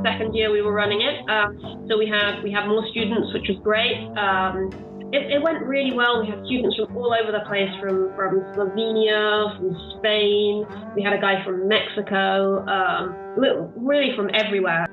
second year we were running it. So we have more students, which was great. It went really well. We had students from all over the place, from Slovenia, from Spain. We had a guy from Mexico, really from everywhere.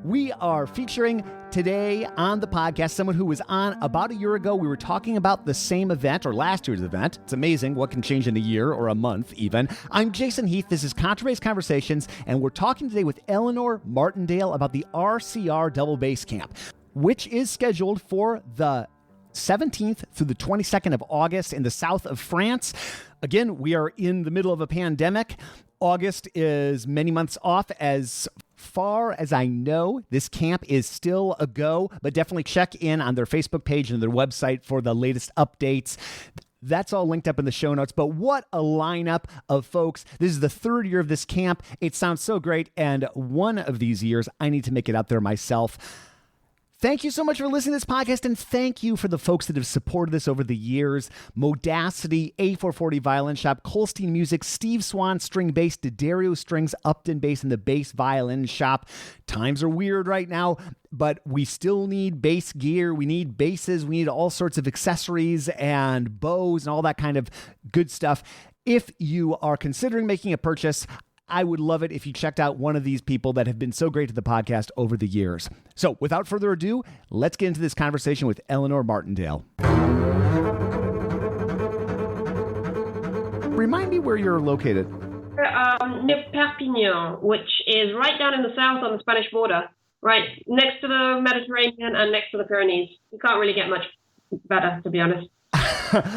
We are featuring today on the podcast someone who was on about a year ago. We were talking about the same event, or last year's event. It's amazing what can change in a year or a month even. I'm Jason Heath. This is Contrabass Conversations, and we're talking today with Eleanor Martindale about the RCR Double Bass Camp, which is scheduled for the 17th through the 22nd of August in the south of France. Again, we are in the middle of a pandemic. August is many months off. As far as I know, this camp is still a go, but definitely check in on their Facebook page and their website for the latest updates. That's all linked up in the show notes. But what a lineup of folks. This is the third year of this camp. It sounds so great. And one of these years, I need to make it out there myself. Thank you so much for listening to this podcast, and thank you for the folks that have supported this over the years. Modacity, A440 Violin Shop, Kolstein Music, Steve Swan String Bass, D'Addario Strings, Upton Bass, and the Bass Violin Shop. Times are weird right now, but we still need bass gear. We need basses. We need all sorts of accessories and bows and all that kind of good stuff. If you are considering making a purchase, I would love it if you checked out one of these people that have been so great to the podcast over the years. So without further ado, let's get into this conversation with Eleanor Martindale. Remind me where you're located. Near Perpignan, which is right down in the south on the Spanish border, right next to the Mediterranean and next to the Pyrenees. You can't really get much better, to be honest.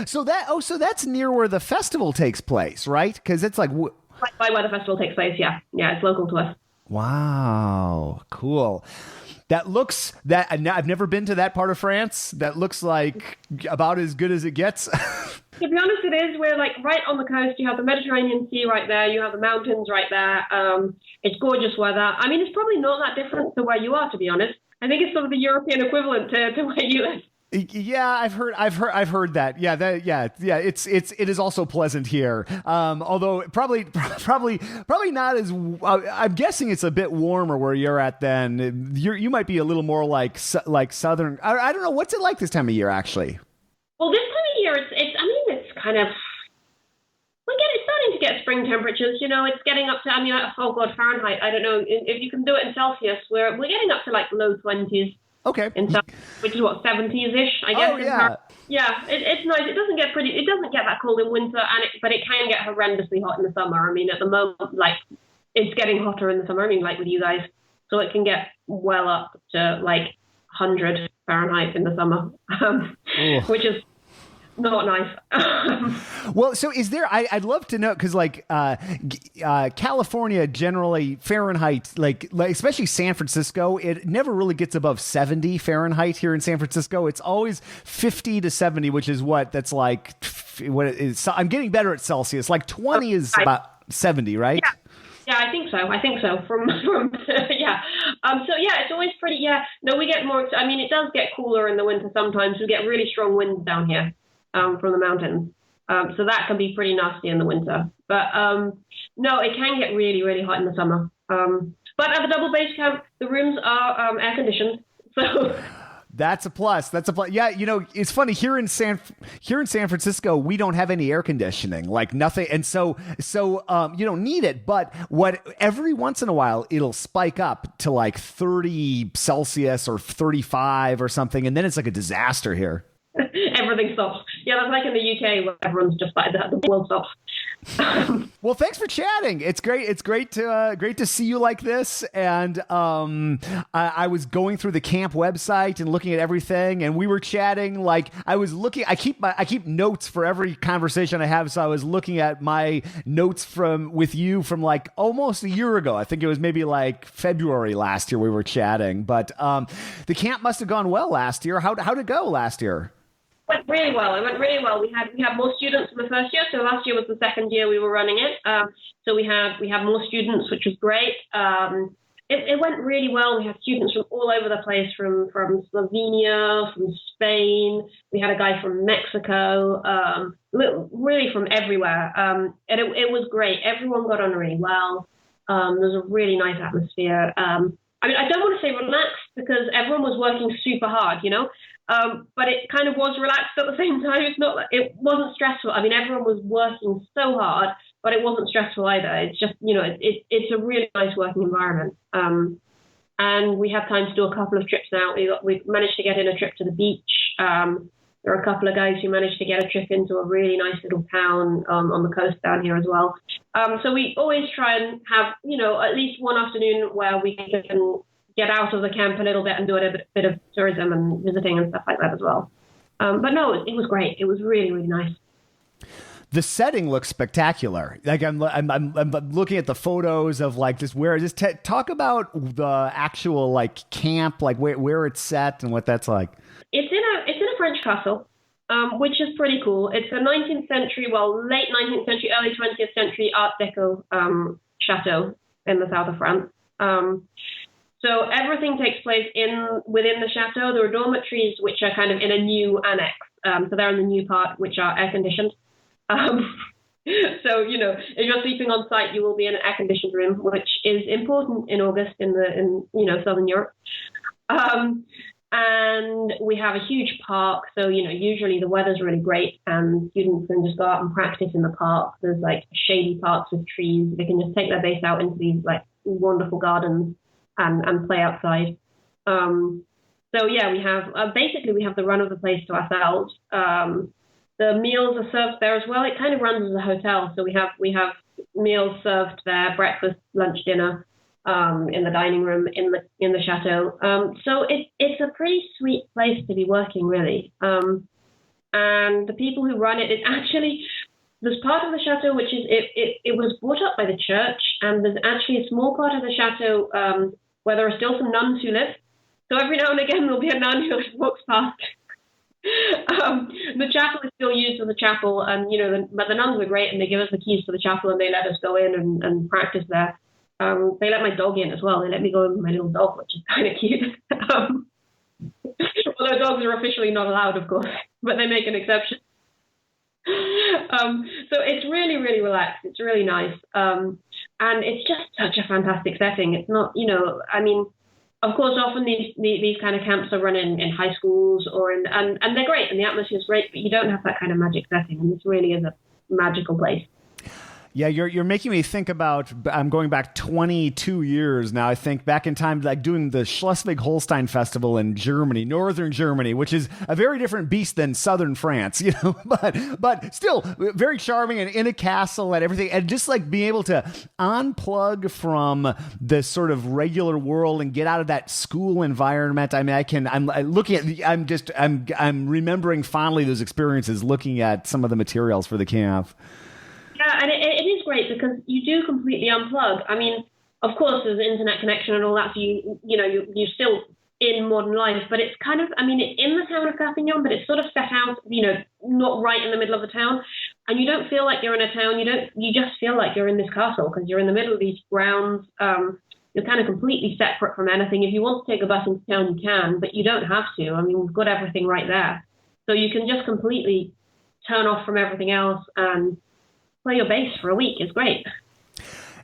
So that's near where the festival takes place, right? Because it's like Right by where the festival takes place, yeah. Yeah, it's local to us. Wow, cool. I've never been to that part of France. That looks like about as good as it gets. To be honest, it is. We're like right on the coast. You have the Mediterranean Sea right there. You have the mountains right there. It's gorgeous weather. I mean, it's probably not that different to where you are, to be honest. I think it's sort of the European equivalent to where you live. Yeah, I've heard that. Yeah, it is also pleasant here. Although probably not as. I'm guessing it's a bit warmer where you're at. Then you might be a little more like southern. I don't know. What's it like this time of year, actually? Well, this time of year, it's kind of. It's starting to get spring temperatures. You know, it's getting up to. Fahrenheit. I don't know if you can do it in Celsius. We're getting up to like low 20s. Okay. Which is what, 70s-ish, I guess. Oh, yeah. Yeah, it's nice. It doesn't get that cold in winter, but it can get horrendously hot in the summer. I mean, at the moment, it's getting hotter in the summer, with you guys. So it can get well up to 100 Fahrenheit in the summer, which is not nice. Well, so is there, I'd love to know, because California generally Fahrenheit, especially San Francisco, it never really gets above 70 Fahrenheit here in San Francisco. It's always 50 to 70, which is what I'm getting better at Celsius. 20 is about 70, right? Yeah, I think so. From yeah. It's always pretty. Yeah. No, we get more. I mean, it does get cooler in the winter sometimes. We get really strong winds down here. From the mountains. So that can be pretty nasty in the winter. But no, it can get really, really hot in the summer. But at the Double Bass Camp, the rooms are air conditioned. So that's a plus. Yeah, it's funny here in San Francisco, we don't have any air conditioning, nothing, and so you don't need it. But every once in a while it'll spike up to 30 Celsius or 35 or something, and then it's like a disaster here. Everything stops. Yeah, that's like in the UK where everyone's just the world stops. Well, thanks for chatting. It's great. It's great to see you like this. And I was going through the camp website and looking at everything, and we were chatting. I keep notes for every conversation I have. So I was looking at my notes with you from almost a year ago. I think it was maybe February last year we were chatting. But the camp must have gone well last year. How'd it go last year? It went really well. We had more students in the first year. So last year was the second year we were running it. So we have more students, which was great. It went really well. We had students from all over the place, from Slovenia, from Spain. We had a guy from Mexico, really from everywhere. And it was great. Everyone got on really well. There's a really nice atmosphere. I mean, I don't want to say relaxed because everyone was working super hard, but it kind of was relaxed at the same time. It wasn't stressful. I mean, everyone was working so hard, but it wasn't stressful either. It's just, it's a really nice working environment. And we have time to do a couple of trips now. We managed to get in a trip to the beach. There are a couple of guys who managed to get a trip into a really nice little town on the coast down here as well. So we always try and have, at least one afternoon where we can get out of the camp a little bit and do a bit of tourism and visiting and stuff like that as well. But no, it was great. It was really, really nice. The setting looks spectacular. Like I'm looking at the photos of like talk about the actual like camp, like where it's set and what that's like. It's in a French castle, which is pretty cool. It's a 19th century, late 19th century, early 20th century Art Deco chateau in the south of France. So everything takes place within the chateau. There are dormitories which are kind of in a new annex. So they're in the new part, which are air conditioned. So if you're sleeping on site, you will be in an air conditioned room, which is important in August in Southern Europe. And we have a huge park. So, usually the weather's really great and students can just go out and practice in the park. There's like shady parks with trees. They can just take their bass out into these like wonderful gardens and play outside. So yeah, we have the run of the place to ourselves. The meals are served there as well. It kind of runs as a hotel. So we have meals served there, breakfast, lunch, dinner. In the dining room in the chateau. So it's a pretty sweet place to be working, really. And the people who run it actually, there's part of the chateau which is it was bought up by the church, and there's actually a small part of the chateau where there are still some nuns who live. So every now and again there'll be a nun who walks past. The chapel is still used as a chapel, and but the nuns are great, and they give us the keys to the chapel and they let us go in and practice there. They let my dog in as well. They let me go in with my little dog, which is kind of cute. Although dogs are officially not allowed, of course, but they make an exception. So it's really, really relaxed. It's really nice. And it's just such a fantastic setting. It's not, I mean, of course, often these kind of camps are run in high schools and they're great and the atmosphere is great, but you don't have that kind of magic setting. And this really is a magical place. Yeah, you're making me think about, I'm going back 22 years now, I think, back in time, like doing the Schleswig-Holstein Festival in Germany, northern Germany, which is a very different beast than southern France, but still very charming and in a castle and everything. And just like being able to unplug from the sort of regular world and get out of that school environment. I mean, I'm remembering fondly those experiences looking at some of the materials for the camp. Yeah, and it is great because you do completely unplug. I mean, of course, there's an internet connection and all that, so you're still in modern life, but it's kind of, I mean, it's in the town of Carpignan, but it's sort of set out, not right in the middle of the town, and you don't feel like you're in a town. You just feel like you're in this castle because you're in the middle of these grounds. You're kind of completely separate from anything. If you want to take a bus into town, you can, but you don't have to. I mean, we've got everything right there, so you can just completely turn off from everything else and play your bass for a week. Is great.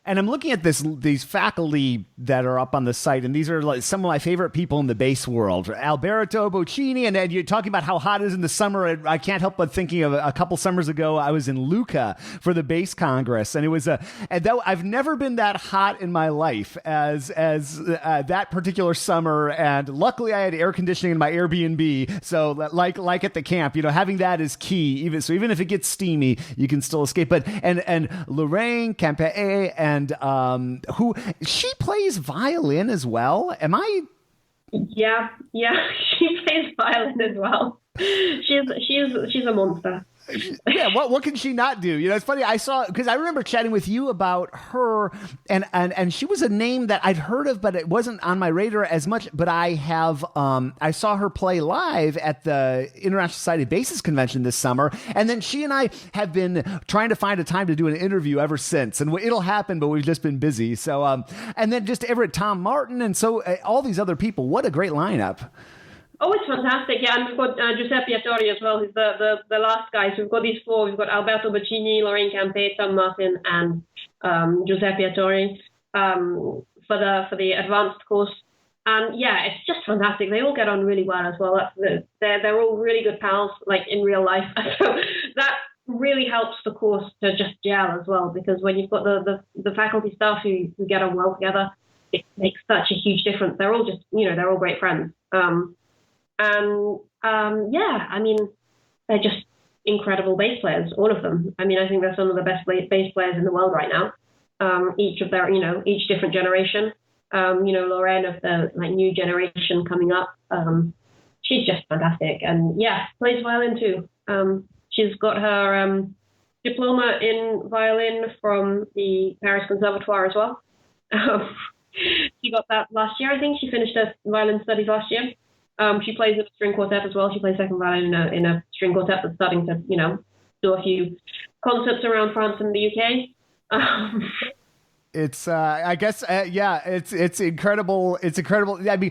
And I'm looking at these faculty that are up on the site, and these are like some of my favorite people in the bass world. Alberto Bocini, and you're talking about how hot it is in the summer. I can't help but thinking of a couple summers ago, I was in Lucca for the Bass Congress, and it was I've never been that hot in my life as that particular summer. And luckily, I had air conditioning in my Airbnb, so like at the camp, having that is key. Even if it gets steamy, you can still escape. But and Lorraine Campet and who she plays violin as well. Am I? Yeah, she plays violin as well. She's a monster. Yeah, what can she not do? It's funny. Because I remember chatting with you about her, and she was a name that I'd heard of, but it wasn't on my radar as much. But I saw her play live at the International Society of Bassists Convention this summer, and then she and I have been trying to find a time to do an interview ever since, and it'll happen, but we've just been busy. So, and then just Everett Tom Martin, and so all these other people. What a great lineup! Oh, it's fantastic. Yeah, and we've got Giuseppe Ettorre as well, who's the last guy. So we've got these four. We've got Alberto Bocini, Lorraine Campet, Tom Martin, and Giuseppe Ettorre. for the advanced course. And yeah, it's just fantastic. They all get on really well as well. They're all really good pals, like in real life. So that really helps the course to just gel as well, because when you've got the faculty staff who get on well together, it makes such a huge difference. They're all just, they're all great friends. Yeah, I mean, they're just incredible bass players, all of them. I mean, I think they're some of the best bass players in the world right now. Each of their, each different generation. Lorraine of the new generation coming up. She's just fantastic, and yeah, plays violin too. She's got her diploma in violin from the Paris Conservatoire as well. She got that last year, I think. She finished her violin studies last year. She plays in a string quartet as well. She plays second violin in a string quartet that's starting to, do a few concerts around France and the UK. It's, I guess, it's incredible. It's incredible. I mean,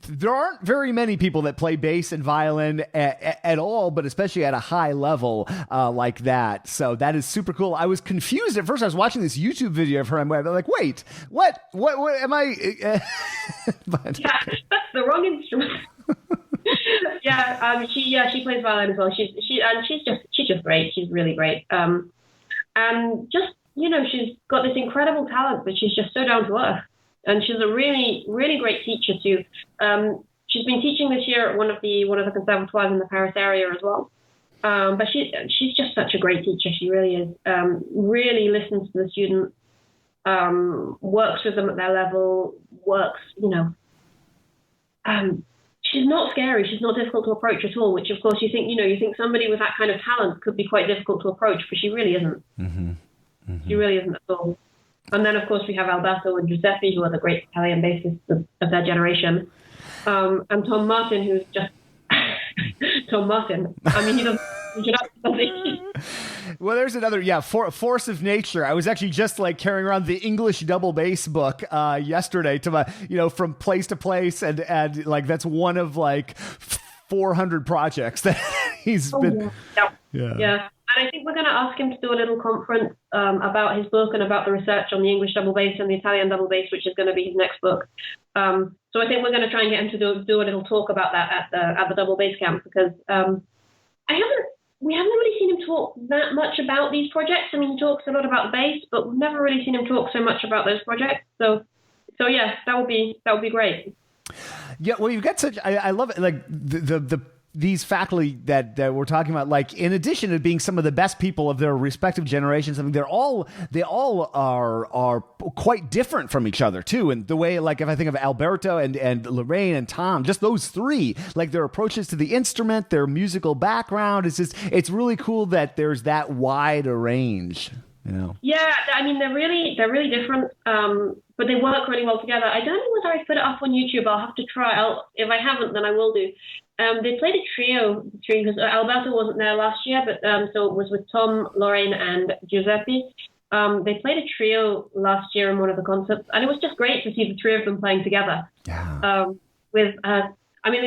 there aren't very many people that play bass and violin at all, but especially at a high level like that. So that is super cool. I was confused at first. I was watching this YouTube video of her. I'm like, wait, what am I? But, yeah, that's the wrong instrument. She plays violin as well. She's just great. She's really great. And just, she's got this incredible talent, but she's just so down to earth. And she's a really, really great teacher too. She's been teaching this year at one of the conservatoires in the Paris area as well. But she's just such a great teacher. She really is. Really listens to the students, works with them at their level, she's not scary. She's not difficult to approach at all, which of course you think somebody with that kind of talent could be quite difficult to approach, but she really isn't. Mm-hmm. Mm-hmm. She really isn't at all. And then, of course, we have Alberto and Giuseppe, who are the great Italian bassists of their generation. And Tom Martin, who's just... Tom Martin. I mean, he doesn't... Well, there's another, force of nature. I was actually just carrying around the English double bass book yesterday to my, from place to place. And that's one of 400 projects that he's been... Yeah. And I think we're going to ask him to do a little conference about his book and about the research on the English double bass and the Italian double bass, which is going to be his next book. So I think we're going to try and get him to do a little talk about that at the Double Bass Camp, because we haven't really seen him talk that much about these projects. I mean, he talks a lot about the bass, but we've never really seen him talk so much about those projects. So yeah, that would be great. Yeah, well, you've got such. I love it. These faculty that we're talking about, in addition to being some of the best people of their respective generations, I mean, they all are quite different from each other too. And the way, if I think of Alberto and Lorraine and Tom, just those three, their approaches to the instrument, their musical background, it's really cool that there's that wide a range. Yeah, I mean, they're really different, but they work really well together. I don't know whether I put it up on YouTube. I'll have to try. If I haven't, then I will do. They played a trio because Alberto wasn't there last year, but so it was with Tom, Lorraine, and Giuseppe. They played a trio last year in one of the concerts, and it was just great to see the three of them playing together. Yeah. They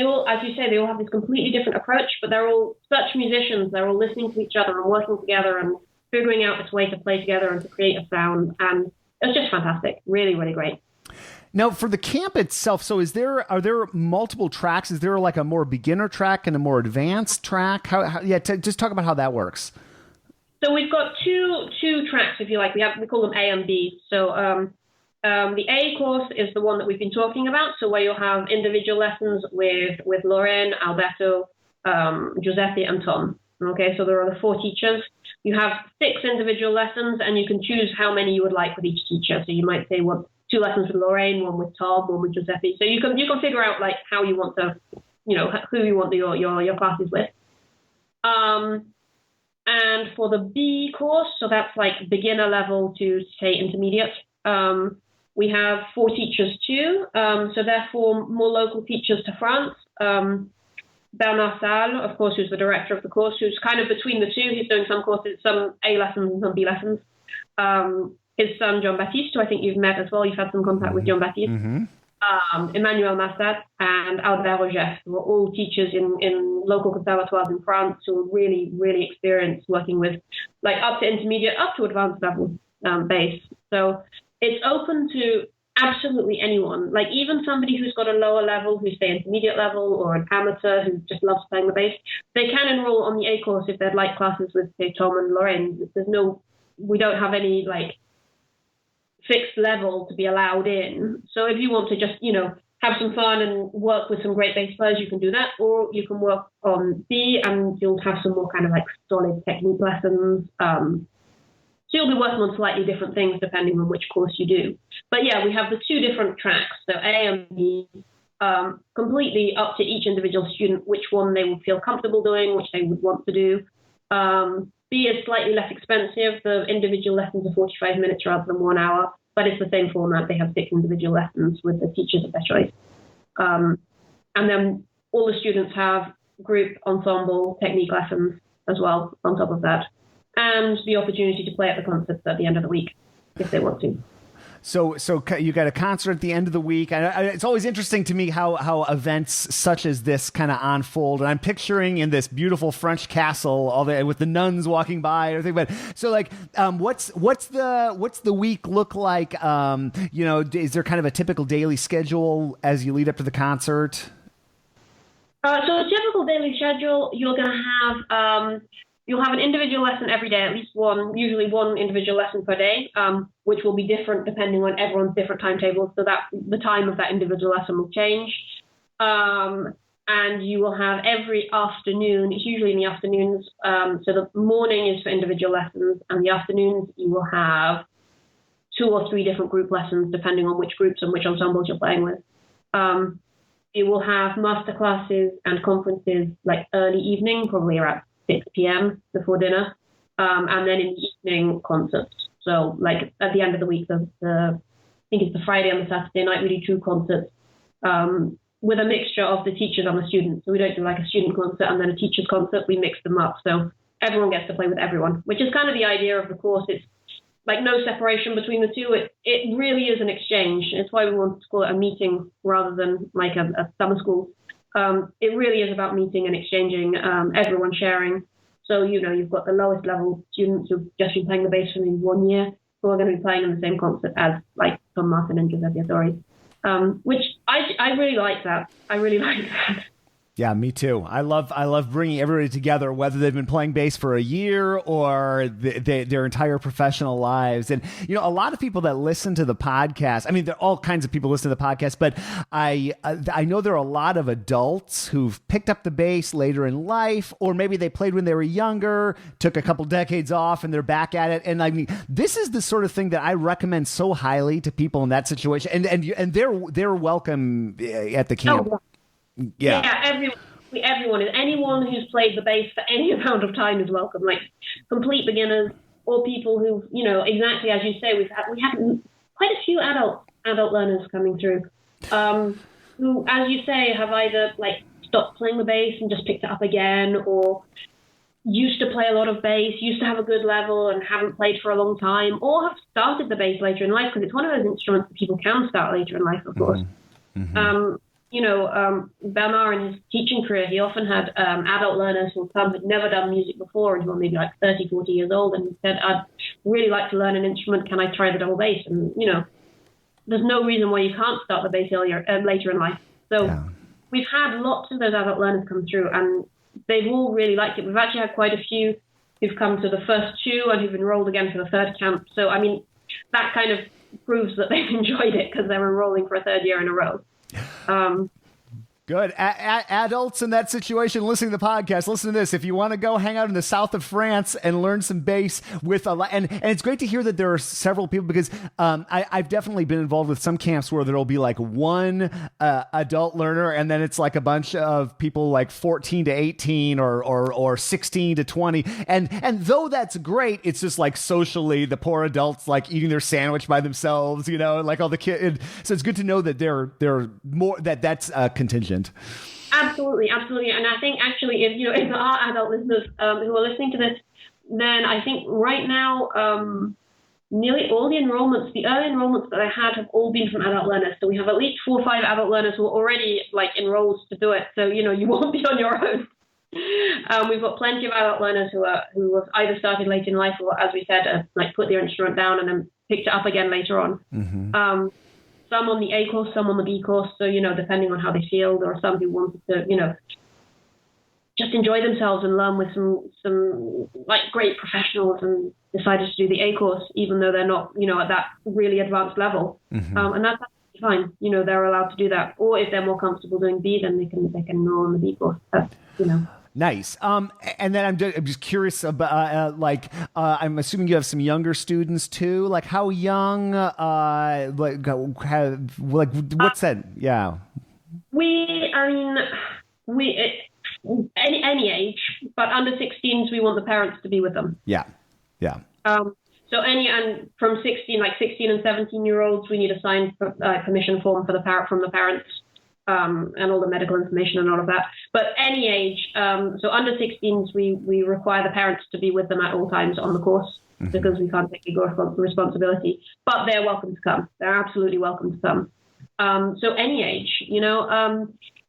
all, as you say, they all have this completely different approach, but they're all such musicians. They're all listening to each other and working together and figuring out this way to play together and to create a sound. And it was just fantastic. Really, really great. Now, for the camp itself, so are there multiple tracks? Is there a more beginner track and a more advanced track? Just talk about how that works. So we've got two tracks, if you like. We call them A and B. So the A course is the one that we've been talking about. So where you'll have individual lessons with Lorraine, Alberto, Giuseppe, and Tom. Okay, so there are the 4 teachers. You have 6 individual lessons, and you can choose how many you would like with each teacher. So you might say 2 lessons with Lorraine, 1 with Tom, 1 with Giuseppe. So you can figure out how you want to, who you want your classes with. And for the B course, so that's beginner level to say intermediate. We have 4 teachers too. So they're 4 more local teachers to France. Bernard Salles, of course, who's the director of the course, who's kind of between the two. He's doing some courses, some A lessons and some B lessons. His son, Jean-Baptiste, who I think you've met as well. You've had some contact with Jean-Baptiste. Mm-hmm. Emmanuel Massad and Albert Roger, who are all teachers in local conservatoires in France, who are really, really experienced working with up to intermediate, up to advanced level bass. So it's open to absolutely anyone. Like even somebody who's got a lower level, who's say intermediate level, or an amateur who just loves playing the bass, they can enroll on the A course if they'd like classes with say Tom and Lorraine. We don't have any like fixed level to be allowed in. So if you want to just, have some fun and work with some great bass players, you can do that, or you can work on B and you'll have some more kind of like solid technique lessons. So you'll be working on slightly different things depending on which course you do. But yeah, we have the two different tracks, so A and B, completely up to each individual student, which one they would feel comfortable doing, which they would want to do. B is slightly less expensive. The individual lessons are 45 minutes rather than 1 hour, but it's the same format. They have 6 individual lessons with the teachers of their choice. And then all the students have group, ensemble, technique lessons as well on top of that, and the opportunity to play at the concerts at the end of the week if they want to. So you got a concert at the end of the week. It's always interesting to me how events such as this kind of unfold. And I'm picturing in this beautiful French castle, with the nuns walking by and everything. But so like, what's the week look like? Is there kind of a typical daily schedule as you lead up to the concert? So a typical daily schedule, you're going to have. You'll have an individual lesson every day, at least one, usually one individual lesson per day, which will be different depending on everyone's different timetables, so that the time of that individual lesson will change. And you will have every afternoon, it's usually in the afternoons, so the morning is for individual lessons, and the afternoons you will have 2 or 3 different group lessons depending on which groups and which ensembles you're playing with. You will have master classes and conferences like early evening, probably around 6 p.m. before dinner, and then in the evening concerts. So like at the end of the week, I think it's the Friday and the Saturday night, we do 2 concerts with a mixture of the teachers and the students. So we don't do like a student concert and then a teacher's concert, we mix them up. So everyone gets to play with everyone, which is kind of the idea of the course. It's like no separation between the two. It really is an exchange. It's why we want to call it a meeting rather than like a summer school. It really is about meeting and exchanging, everyone sharing. So, you've got the lowest level students who've just been playing the bass for maybe 1 year who are going to be playing in the same concert as like Tom Martin and Giuseppe Ettorre, which I really like that. I really like that. Yeah, me too. I love bringing everybody together, whether they've been playing bass for a year or their entire professional lives. And, a lot of people that listen to the podcast, I mean, there are all kinds of people listen to the podcast, but I know there are a lot of adults who've picked up the bass later in life, or maybe they played when they were younger, took a couple decades off, and they're back at it. And I mean, this is the sort of thing that I recommend so highly to people in that situation. And they're welcome at the camp. Oh, yeah, everyone is. Anyone who's played the bass for any amount of time is welcome. Like complete beginners or people who, exactly as you say, we have quite a few adult learners coming through, who, as you say, have either like stopped playing the bass and just picked it up again, or used to play a lot of bass, used to have a good level and haven't played for a long time, or have started the bass later in life, because it's one of those instruments that people can start later in life, of course. Mm-hmm. Bernard in his teaching career, he often had adult learners who had never done music before and who were maybe like 30, 40 years old, and he said, I'd really like to learn an instrument. Can I try the double bass? And, there's no reason why you can't start the bass later in life. So we've had lots of those adult learners come through, and they've all really liked it. We've actually had quite a few who've come to the first 2 and who've enrolled again for the 3rd camp. So, I mean, that kind of proves that they've enjoyed it because they're enrolling for a 3rd year in a row. Good. Adults in that situation listening to the podcast, listen to this. If you want to go hang out in the south of France and learn some bass with and it's great to hear that there are several people, because I've definitely been involved with some camps where there'll be like one adult learner, and then it's like a bunch of people like 14 to 18 or 16 to 20. And though that's great, it's just like socially the poor adults like eating their sandwich by themselves, like all the kids. So it's good to know that they're more that's contingent. Absolutely. And I think actually if there are adult listeners who are listening to this, then I think right now nearly all the enrollments, the early enrollments that I had have all been from adult learners. So we have at least 4 or 5 adult learners who are already like enrolled to do it. So, you won't be on your own. We've got plenty of adult learners who have either started late in life or, as we said, like put their instrument down and then picked it up again later on. Some on the A course, some on the B course. So, depending on how they feel, there are some who wanted to, just enjoy themselves and learn with some like great professionals and decided to do the A course, even though they're not, at that really advanced level. And that's fine. They're allowed to do that. Or if they're more comfortable doing B, then they can enroll in the B course. Nice. And then I'm just curious about, I'm assuming you have some younger students too. Like how young, what's that? Yeah. Any age, but under 16s, we want the parents to be with them. Yeah. So and from 16 and 17-year-olds, we need a signed permission form from the parents. And all the medical information and all of that. But any age, so under 16s, we require the parents to be with them at all times on the course because we can't take legal responsibility. But they're welcome to come. They're absolutely welcome to come. So any age,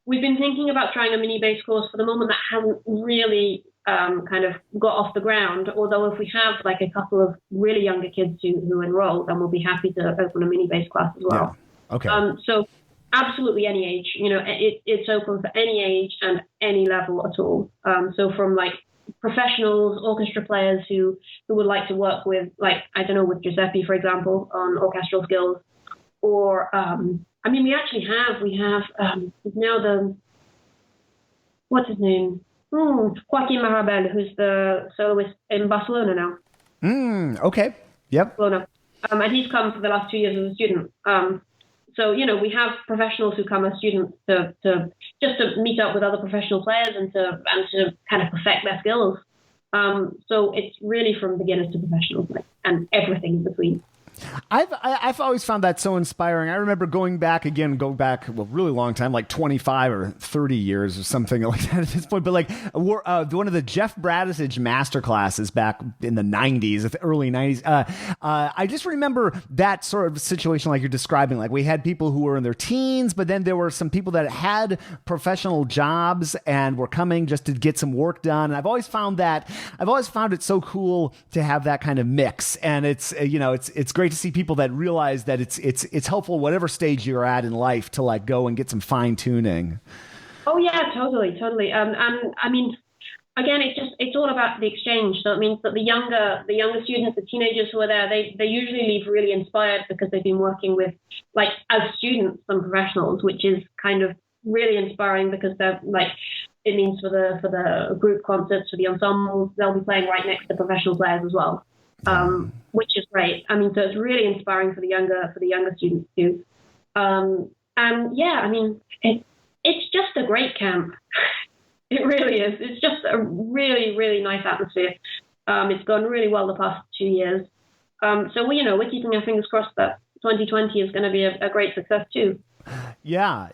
we've been thinking about trying a mini bass course. For the moment, that hasn't really kind of got off the ground. Although if we have like a couple of really younger kids who enroll, then we'll be happy to open a mini bass class as well. Yeah. Okay. So absolutely any age, it's open for any age and any level at all. So from like professionals, orchestra players who would like to work with, like, I don't know, with Giuseppe, for example, on orchestral skills, or, we have now what's his name? Joaquin Marabel, who's the soloist in Barcelona now. Okay. Yep. Barcelona. And he's come for the last 2 years as a student. So, we have professionals who come as students to meet up with other professional players and to kind of perfect their skills. So it's really from beginners to professionals, and everything in between. I've always found that so inspiring. I remember going back a really long time, like 25 or 30 years or something like that at this point. But like one of the Jeff Bradisich master classes back in the 90s, the early 90s. I just remember that sort of situation like you're describing. Like we had people who were in their teens, but then there were some people that had professional jobs and were coming just to get some work done. And I've always found it so cool to have that kind of mix. And it's great to see people that realize that it's helpful whatever stage you're at in life to like go and get some fine tuning. Oh yeah, totally. And again, it's all about the exchange. So it means that the younger students, the teenagers who are there, they usually leave really inspired because they've been working with, like, as students, some professionals, which is kind of really inspiring because they're like, it means for the group concerts, for the ensembles, they'll be playing right next to professional players as well. Which is great. So it's really inspiring for the younger students too. It's just a great camp. It really is. It's just a really, really nice atmosphere. It's gone really well the past 2 years. So we're keeping our fingers crossed that 2020 is going to be a great success too. Yeah.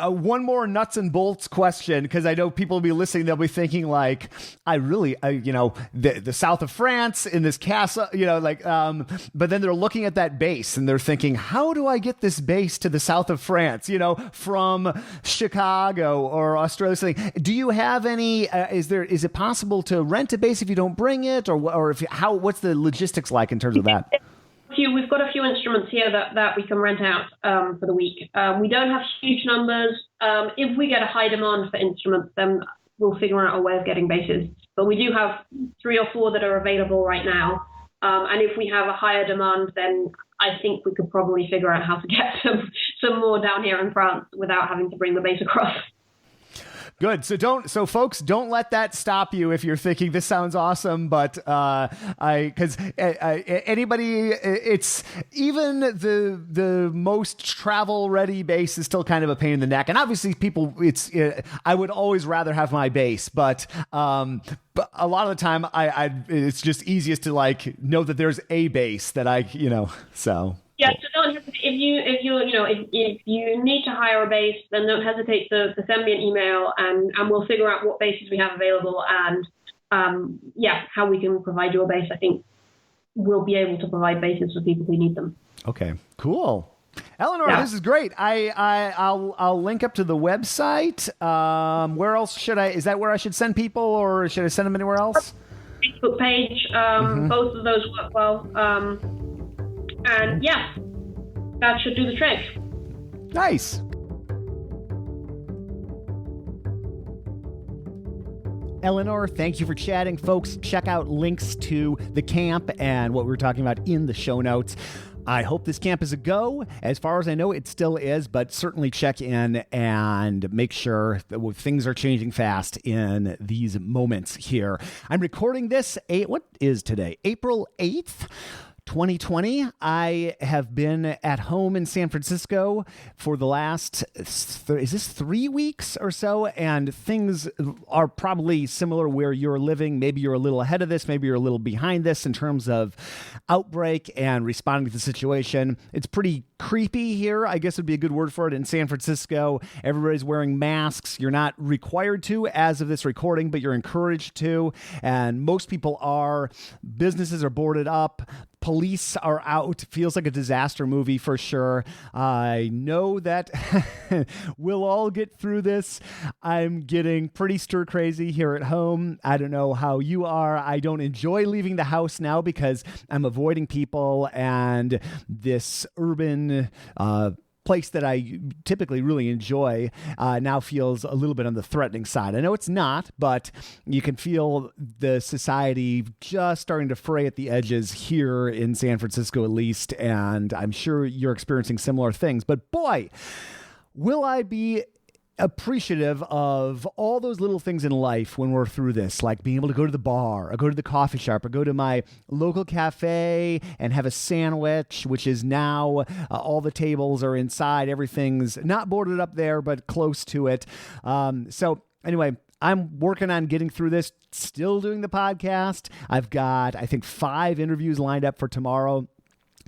One more nuts and bolts question, because I know people will be listening. They'll be thinking like, the south of France in this castle, but then they're looking at that bass and they're thinking, how do I get this bass to the south of France, from Chicago or Australia? Something. Do you have any, is it possible to rent a bass if you don't bring it, or what's the logistics like in terms of that? We've got a few instruments here that we can rent out for the week. We don't have huge numbers. If we get a high demand for instruments, then we'll figure out a way of getting basses. But we do have 3 or 4 that are available right now. And if we have a higher demand, then I think we could probably figure out how to get some more down here in France without having to bring the bass across. Good. So folks, don't let that stop you if you're thinking this sounds awesome, but anybody, it's even the most travel ready bass is still kind of a pain in the neck. And obviously I would always rather have my bass, but a lot of the time it's just easiest to like know that there's a bass that so. Yeah, so don't hesitate. If you need to hire a bass, then don't hesitate to send me an email, and we'll figure out what basses we have available and how we can provide you a bass. I think we'll be able to provide basses for people who need them. Okay, cool. Eleanor, This is great. I'll link up to the website. Where else is that where I should send people, or should I send them anywhere else? Facebook page. Both of those work well. And yeah, that should do the trick. Nice. Eleanor, thank you for chatting. Folks, check out links to the camp and what we were talking about in the show notes. I hope this camp is a go. As far as I know, it still is, but certainly check in and make sure that things are changing fast in these moments here. I'm recording this, what is today? April 8th. 2020. I have been at home in San Francisco for the last, is this 3 weeks or so? And things are probably similar where you're living. Maybe you're a little ahead of this. Maybe you're a little behind this in terms of outbreak and responding to the situation. It's pretty creepy here, I guess would be a good word for it, in San Francisco. Everybody's wearing masks. You're not required to as of this recording, but you're encouraged to. And most people are. Businesses are boarded up. Police are out. Feels like a disaster movie for sure. I know that we'll all get through this. I'm getting pretty stir crazy here at home. I don't know how you are. I don't enjoy leaving the house now because I'm avoiding people and this urban place that I typically really enjoy now feels a little bit on the threatening side. I know it's not, but you can feel the society just starting to fray at the edges here in San Francisco, at least. And I'm sure you're experiencing similar things. But boy, will I be appreciative of all those little things in life when we're through this, like being able to go to the bar or go to the coffee shop or go to my local cafe and have a sandwich, which is now all the tables are inside. Everything's not boarded up there, but close to it. So anyway, I'm working on getting through this, still doing the podcast. I've got, I think, 5 interviews lined up for tomorrow.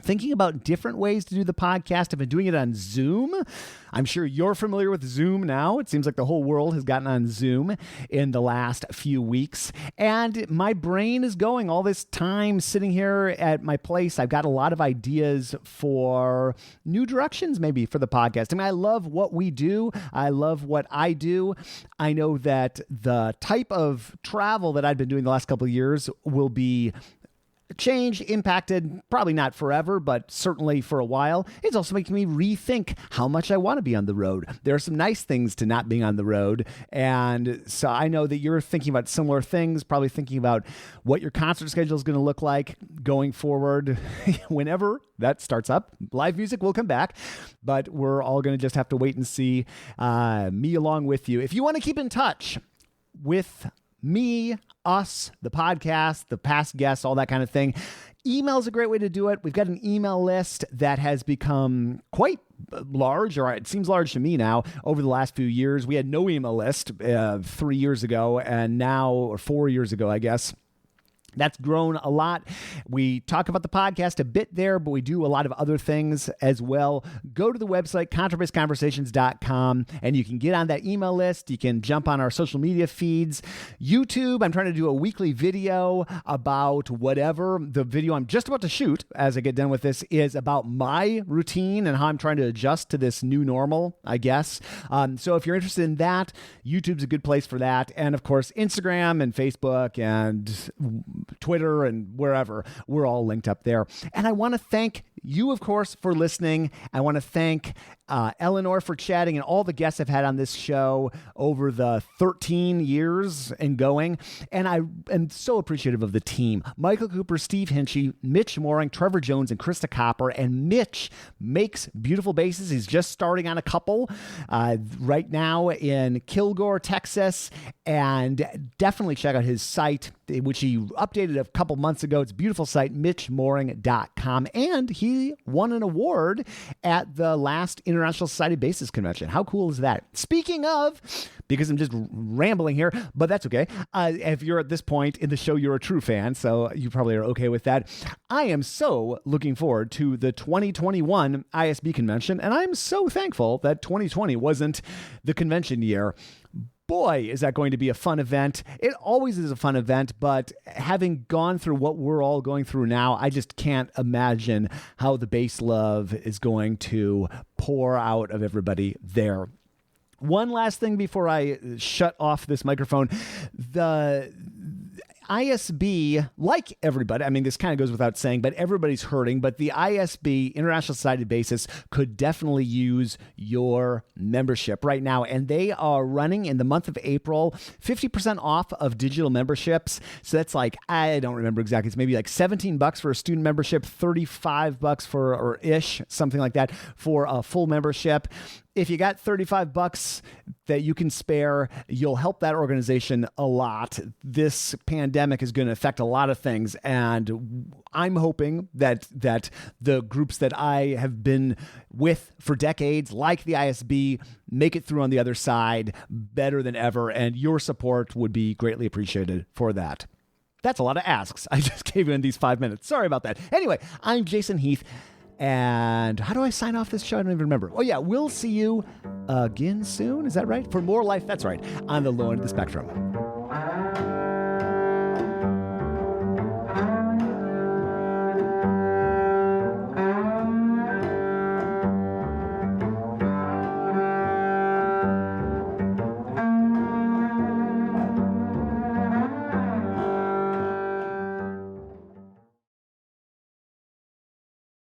Thinking about different ways to do the podcast. I've been doing it on Zoom. I'm sure you're familiar with Zoom now. It seems like the whole world has gotten on Zoom in the last few weeks. And my brain is going all this time sitting here at my place. I've got a lot of ideas for new directions maybe for the podcast. I mean, I love what we do. I love what I do. I know that the type of travel that I've been doing the last couple of years will be change, impacted, probably not forever, but certainly for a while. It's also making me rethink how much I want to be on the road. There are some nice things to not being on the road. And so I know that you're thinking about similar things, probably thinking about what your concert schedule is going to look like going forward. Whenever that starts up, live music will come back, but we're all going to just have to wait and see, me along with you. If you want to keep in touch with me, us, the podcast, the past guests, all that kind of thing, email is a great way to do it. We've got an email list that has become quite large, or it seems large to me now, over the last few years. We had no email list 3 years ago, and now, or 4 years ago, I guess. That's grown a lot. We talk about the podcast a bit there, but we do a lot of other things as well. Go to the website, contrabassconversations.com, and you can get on that email list. You can jump on our social media feeds. YouTube, I'm trying to do a weekly video about whatever. The video I'm just about to shoot as I get done with this is about my routine and how I'm trying to adjust to this new normal, I guess. So if you're interested in that, YouTube's a good place for that. And of course, Instagram and Facebook and Twitter and wherever, we're all linked up there. And I want to thank you, of course, for listening. I want to thank Eleanor for chatting and all the guests I've had on this show over the 13 years and going. And I am so appreciative of the team. Michael Cooper, Steve Hinchey, Mitch Moehring, Trevor Jones, and Krista Kopper. And Mitch makes beautiful basses. He's just starting on a couple right now in Kilgore, Texas. And definitely check out his site, which he updated a couple months ago. It's a beautiful site, mitchmoehring.com. And he won an award at the last International Society of Bassists Convention. How cool is that? Speaking of, because I'm just rambling here, but that's okay. If you're at this point in the show, you're a true fan, so you probably are okay with that. I am so looking forward to the 2021 ISB convention, and I'm so thankful that 2020 wasn't the convention year. Boy, is that going to be a fun event. It always is a fun event, but having gone through what we're all going through now, I just can't imagine how the bass love is going to pour out of everybody there. One last thing before I shut off this microphone. ISB, like everybody, I mean, this kind of goes without saying, but everybody's hurting. But the ISB, International Society of Bassists, could definitely use your membership right now. And they are running in the month of April, 50% off of digital memberships. So that's like, I don't remember exactly. It's maybe like $17 for a student membership, $35 for, or ish, something like that, for a full membership. If you got $35 that you can spare, you'll help that organization a lot. This pandemic is going to affect a lot of things, and I'm hoping that the groups that I have been with for decades, like the ISB, make it through on the other side better than ever, and your support would be greatly appreciated for that. That's a lot of asks I just gave you in these 5 minutes. Sorry about that. Anyway, I'm Jason Heath. And how do I sign off this show? I don't even remember. Oh, yeah. We'll see you again soon. Is that right? For more life, that's right, on the low end of the spectrum.